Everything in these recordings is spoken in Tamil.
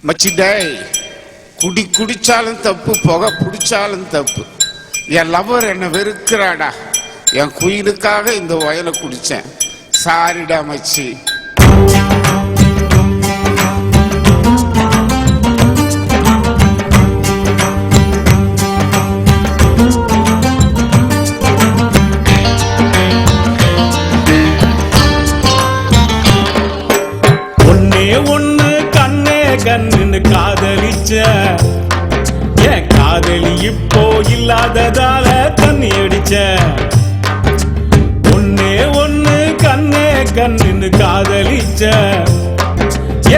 மச்சி டேய், குடிச்சாலும் தப்பு, புகை பிடிச்சாலும் தப்பு. என் லவர் என்னை வெறுக்கிறாடா. என் குயிலுக்காக இந்த வயலை குடிச்சேன். சாரிடா மச்சி. கண்ணு காதலிச்ச என் காதலி இப்போ இல்லாததால தண்ணி அடிச்ச. ஒன்னே ஒண்ணு கண்ணே கண்ணு காதலிச்ச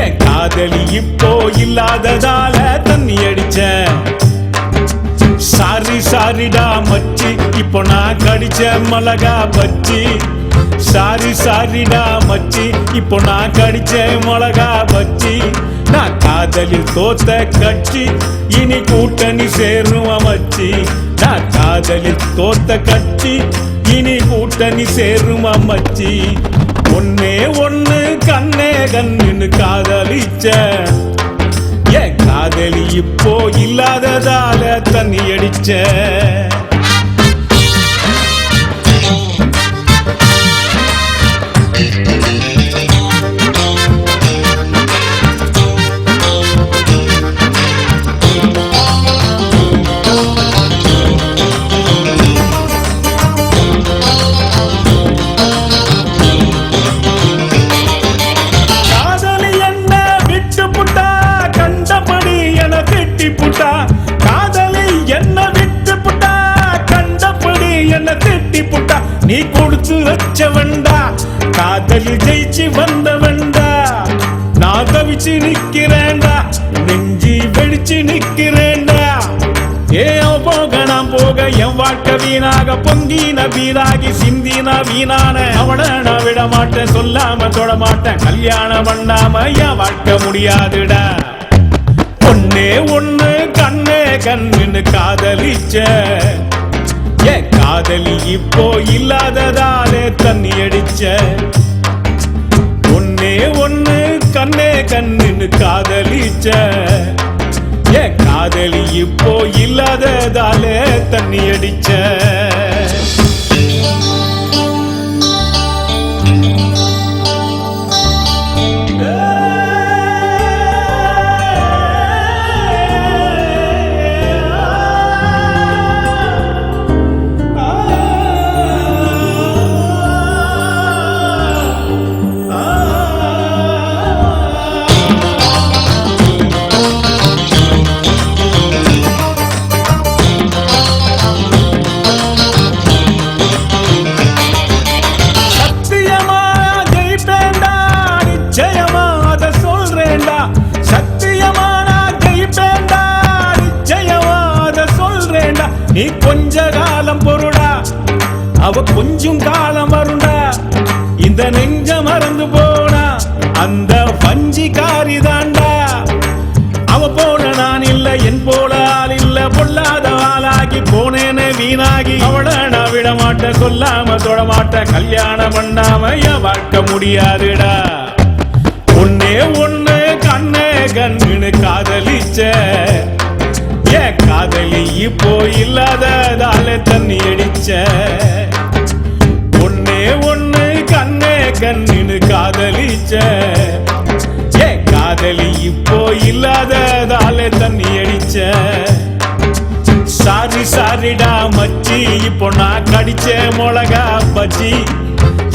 என் காதலி இப்போ இல்லாததால தண்ணி அடிச்ச. சாரி சாரிடா மச்சி, இப்போ நான் கடிச்ச மிளகா பச்சி. சாரி சாரிடா மச்சி, இப்போ நான் கடிச்ச மிளகா பச்சி. நான் காதலில் தோத்த கட்சி, இனி கூட்டணி சேரும் மச்சி. நான் காதலில் தோத்த கட்சி, இனி கூட்டணி சேரும் மச்சி. ஒன்னே ஒண்ணு கண்ணே கண்ணு காதலிச்ச என் காதலி இப்போ இல்லாததால தண்ணி அடிச்ச. காதலி என்ன விட்டு புட்டா, கண்டபடி என்ன திட்டி புட்டா. நீ கொடுத்து வச்ச வேண்டா, காதலி ஜெயிச்சு வந்த வேண்டா. நான் தவிச்சு நிக்கிறேன்டா, நெஞ்சி வெடிச்சு நிக்கிறேன்டா. ஏன் போக நான் போக என் வாழ்க்கை வீணாக பொங்கின வீராகி சிந்தின வீணான. அவனை நான் விட மாட்டேன், சொல்லாம தொட மாட்டேன். கல்யாணம் பண்ணாம என் வாழ்க்கை முடியாதுடா. ஒன்னே ஒண்ணு கண்ணே கண்ணு காதலிச்ச என் காதலி இப்போ இல்லாததாலே தண்ணி அடிச்ச. ஒன்னே ஒண்ணு கண்ணே கண்ணு காதலிச்ச என் காதலி இப்போ இல்லாததாலே தண்ணி அடிச்ச. நீ கொஞ்ச காலம் பொருடா, அவ கொஞ்சம் காலம் வருண்டா. இந்த நெஞ்ச மறந்து போனா அந்த பஞ்சி காரிதாண்டா. அவ போன நான் இல்ல, என் போல ஆள் இல்ல. பொல்லாத ஆளாகி போனேனே வீணாகி. அவளை நான் விட மாட்டேன், சொல்லாம தொட மாட்டேன். கல்யாணம் பண்ணாம என் வாழ்க்கை முடியாதுடா. ஒன்னே ஒண்ணு கண்ணே கண்ணு காதலிச்ச என் காதலி இப்போ இல்லாததால தண்ணி அடிச்ச. ஒன்னே ஒண்ணு கண்ணே கண்ணு காதலிச்ச என் காதலி இப்போ இல்லாததால தண்ணி அடிச்ச. சாரி சாரிடா மச்சி, இப்போ நான் கடிச்ச மிளகா பச்சி.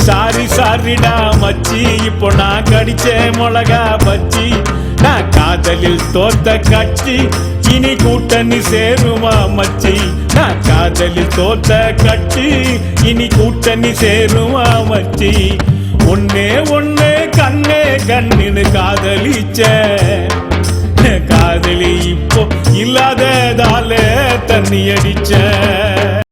சாரி சாரிடா மச்சி, இப்போ நான் கடிச்ச மிளகா பச்சி. நான் காதலில் தோத்த கட்சி, இனி கூட்டணி சேருமா மச்சி. நான் காதலில் தோத்த கட்சி, இனி கூட்டணி சேருமா மச்சி. ஒன்னே ஒண்ணு கண்ணே கண்ணு காதலிச்ச காதலி இப்போ இல்லாததால தண்ணி அடிச்ச.